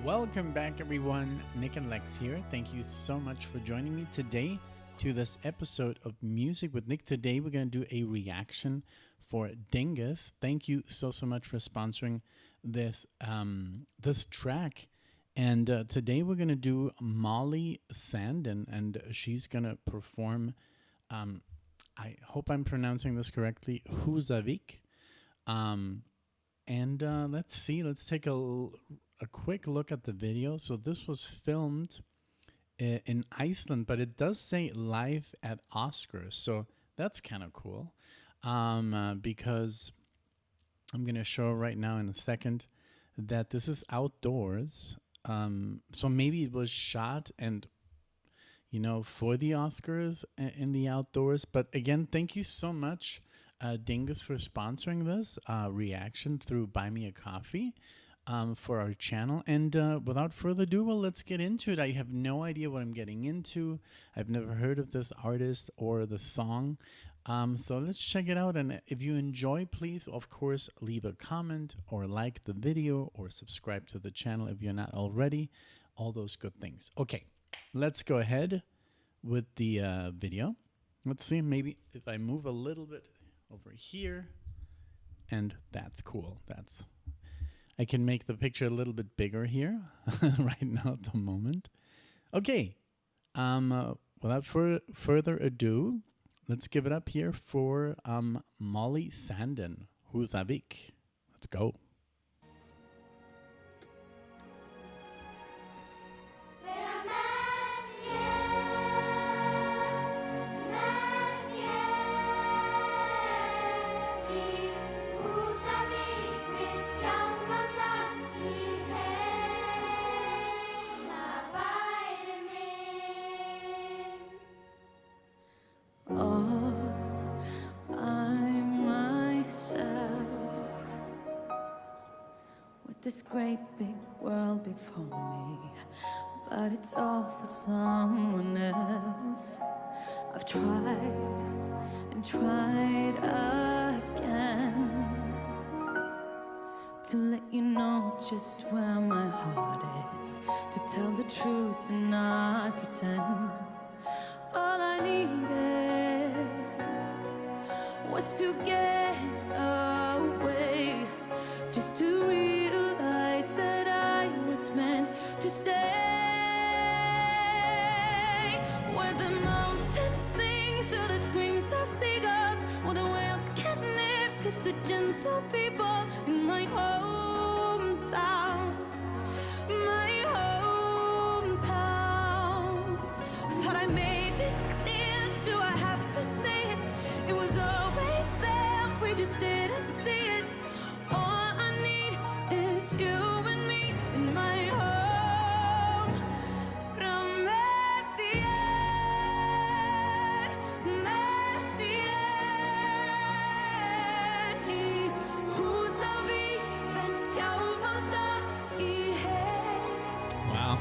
Welcome back, everyone. NicknLex here. Thank you so much for joining me today to this episode of Music with Nick. Today, we're going to do a reaction for Dingus. Thank you so much for sponsoring this this track. And today, we're going to do Molly Sanden, and she's going to perform. I hope I'm pronouncing this correctly. Husavik. Let's see. Let's take a quick look at the video. So this was filmed in Iceland, but it does say live at Oscars. So that's kind of cool because I'm going to show right now in a second that this is outdoors. So maybe it was shot and, for the Oscars in the outdoors. But again, thank you so much, Dingus, for sponsoring this reaction through Buy Me a Coffee. For our channel. And without further ado, well, let's get into it. I have no idea what I'm getting into. I've never heard of this artist or the song. So let's check it out. And if you enjoy, please, of course, leave a comment or like the video or subscribe to the channel if you're not already. All those good things. Okay, let's go ahead with the video. Let's see, maybe if I move a little bit over here. And that's cool. I can make the picture a little bit bigger here right now at the moment. Okay, without further ado, let's give it up here for Molly Sanden, Husavik. Let's go. This great big world before me, but it's all for someone else. I've tried and tried again to let you know just where my heart is, to tell the truth and not pretend. All I needed was to get away, just to realize that I was meant to stay. Where the mountains sing through the screams of seagulls, where the whales can't live cause they're gentle people. In my hometown, thought I made it clear, do I have to say it? It was always there, we just didn't see it. All I need is you and me in my home. Wow.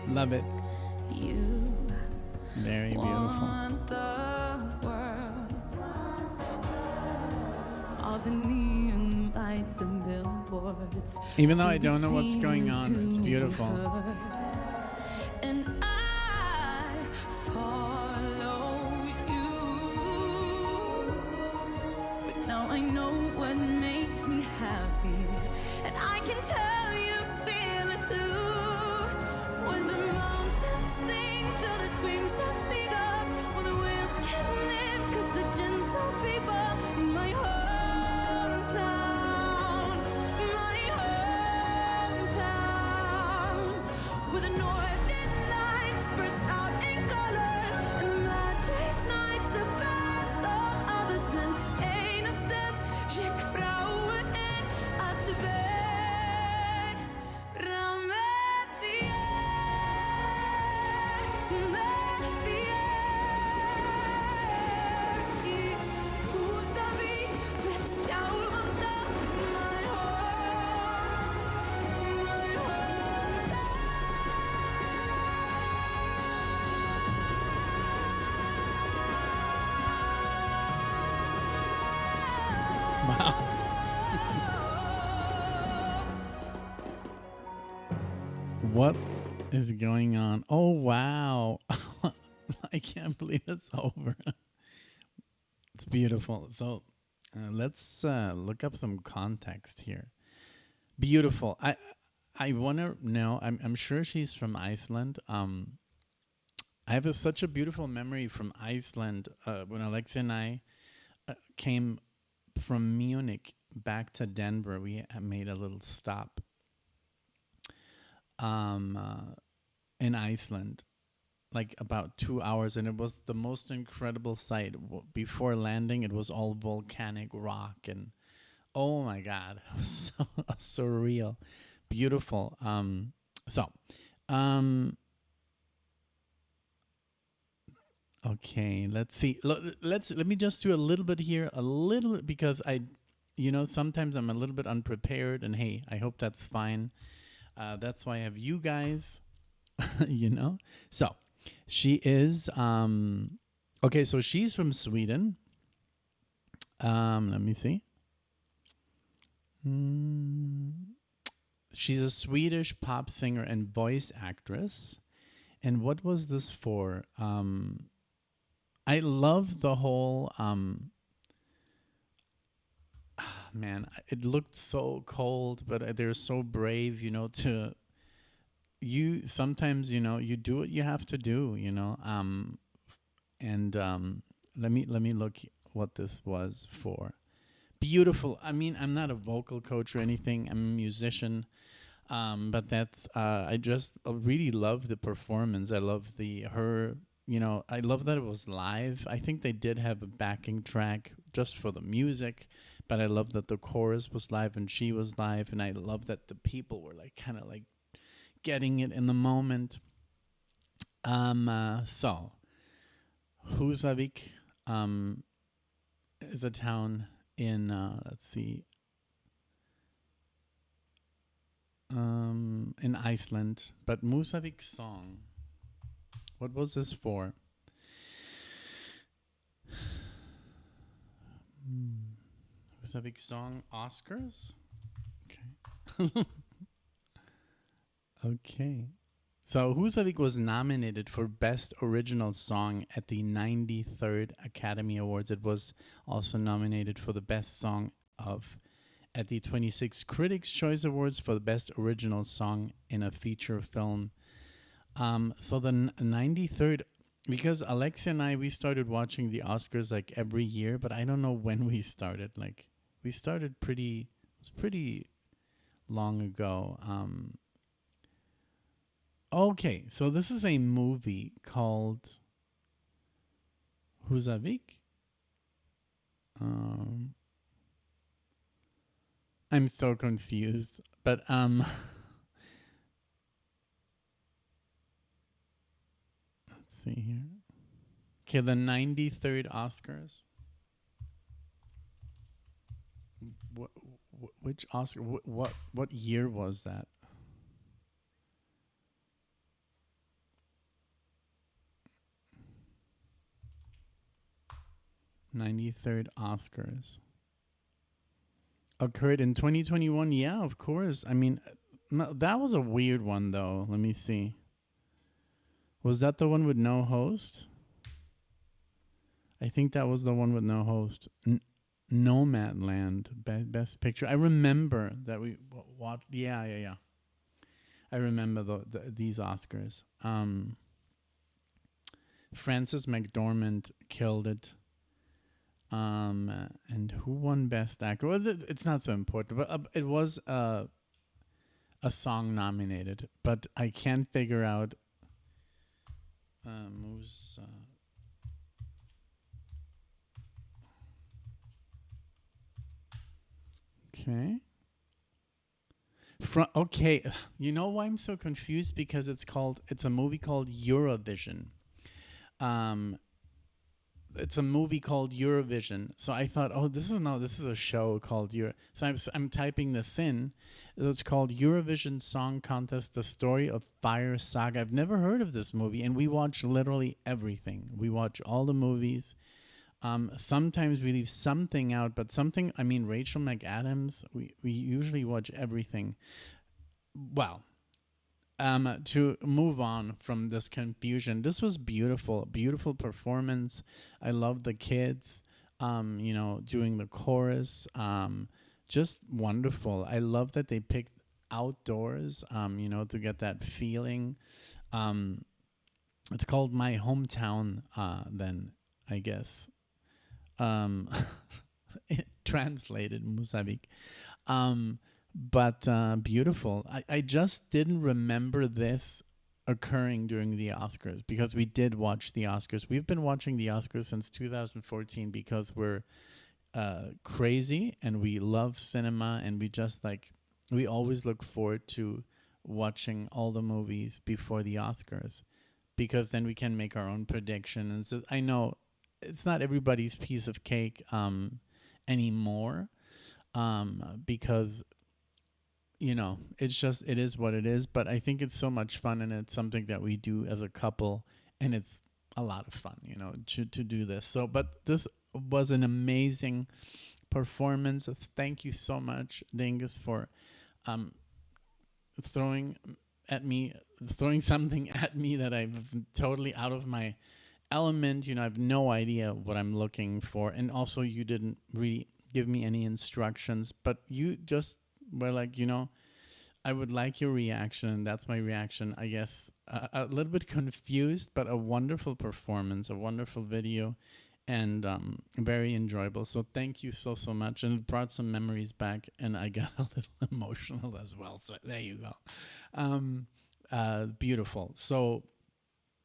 Love it. You very beautiful. All the neon lights and billboards. Even though I don't know what's going on, it's beautiful. And I followed you, but now I know what makes me happy, and I can tell you feel it too. When the mountains sing to the screams of seagulls, when the whales can't live cause the gentle people in my hometown, where the northern lights burst out in colors, and the magic nights of battle others and innocent. Gick vrouwen att väg med the I Husavik, vet skjálvanda my Wow. What is going on? Oh, wow. I can't believe it's over. It's beautiful. So let's look up some context here. Beautiful. I want to know. I'm sure she's from Iceland. I have such a beautiful memory from Iceland when Alexia and I came from Munich back to Denver. We made a little stop in Iceland, like about 2 hours, and it was the most incredible sight. Before landing, it was all volcanic rock, and oh my God, it was so surreal, beautiful. Okay, let's see. Let me just do a little bit here, a little bit, because sometimes I'm a little bit unprepared, and hey, I hope that's fine. That's why I have you guys, So she is, okay, so she's from Sweden. Let me see. She's a Swedish pop singer and voice actress. And what was this for? I love the whole, man, it looked so cold, but they're so brave, sometimes, you do what you have to do, let me look what this was for. Beautiful. I mean, I'm not a vocal coach or anything. I'm a musician. But that's, I just really love the performance. I love I love that it was live. I think they did have a backing track just for the music, but I love that the chorus was live and she was live. And I love that the people were kind of getting it in the moment. So Husavik, is a town in, let's see, in Iceland. But Húsavík's song, what was this for? Húsavík's song, Oscars? Okay. Okay. So Husavik was nominated for Best Original Song at the 93rd Academy Awards. It was also nominated for the Best Song at the 26th Critics' Choice Awards for the Best Original Song in a Feature Film. So the 93rd, because Alexia and I, we started watching the Oscars every year, but I don't know when we started. We started it was pretty long ago. Okay, so this is a movie called Husavik. I'm so confused, but let's see here. Okay, the 93rd Oscars. Which Oscar? What year was that? '93rd Oscars occurred in 2021. Yeah, of course. I mean, no, that was a weird one though. Let me see. Was that the one with no host? I think that was the one with no host. Nomadland, best picture. I remember that we watched. Yeah. I remember these Oscars. Frances McDormand killed it. And who won Best Actor? Well, it's not so important, but it was a song nominated, but I can't figure out. Okay. Okay, you know why I'm so confused? Because it's a movie called Eurovision. It's a movie called Eurovision. So I thought, oh, this is a show called So I'm typing this in. It's called Eurovision Song Contest: The Story of Fire Saga. I've never heard of this movie, and we watch literally everything. We watch all the movies. Sometimes we leave something out, but Rachel McAdams, we usually watch everything. Well, To move on from this confusion, this was beautiful, beautiful performance. I love the kids, doing the chorus. Just wonderful. I love that they picked outdoors, to get that feeling. Um, it's called My Hometown, then, I guess. Um, translated, Musavik. Um, but beautiful. I just didn't remember this occurring during the Oscars because we did watch the Oscars. We've been watching the Oscars since 2014 because we're crazy and we love cinema, and we always look forward to watching all the movies before the Oscars because then we can make our own prediction. And so I know it's not everybody's piece of cake anymore, because it is what it is. But I think it's so much fun, and it's something that we do as a couple, and it's a lot of fun, to do this. So, but this was an amazing performance. Thank you so much, Dingus, for um, throwing throwing something at me that I'm totally out of my element. I have no idea what I'm looking for, and also you didn't really give me any instructions, but you just were like, I would like your reaction, and that's my reaction, I guess. A little bit confused, but a wonderful performance, a wonderful video, and very enjoyable. So thank you so, so much. And it brought some memories back, and I got a little emotional as well. So there you go. Beautiful. So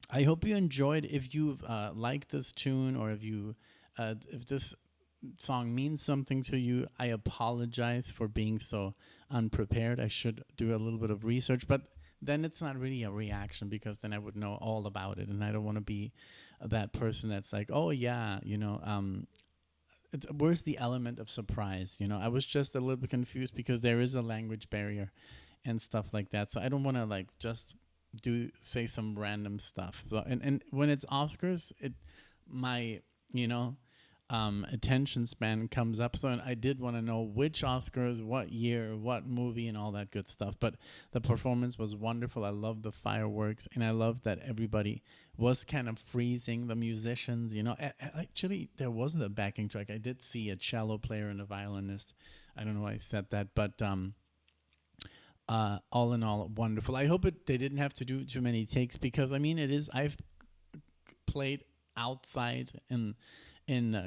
I hope you enjoyed. If you've liked this tune, or if this song means something to you, I apologize for being so unprepared. I should do a little bit of research, but then it's not really a reaction because then I would know all about it, and I don't want to be that person that's like, oh yeah, where's the element of surprise? I was just a little bit confused because there is a language barrier and stuff like that. So I don't want to just say some random stuff. So and when it's Oscars, my attention span comes up. So I did want to know which Oscars, what year, what movie, and all that good stuff. But the performance was wonderful. I love the fireworks, and I love that everybody was kind of freezing. The musicians, actually there wasn't a backing track. I did see a cello player and a violinist. I don't know why I said that, but all in all, wonderful. I hope they didn't have to do too many takes because I've played outside in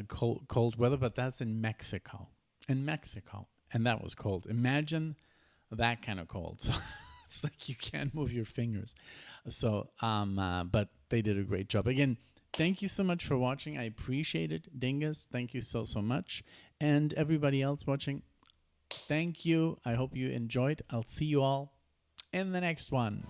cold weather, but that's in Mexico. And that was cold. Imagine that kind of cold. So it's like you can't move your fingers. So, but they did a great job. Again, thank you so much for watching. I appreciate it. Dingus, thank you so, so much. And everybody else watching, thank you. I hope you enjoyed. I'll see you all in the next one.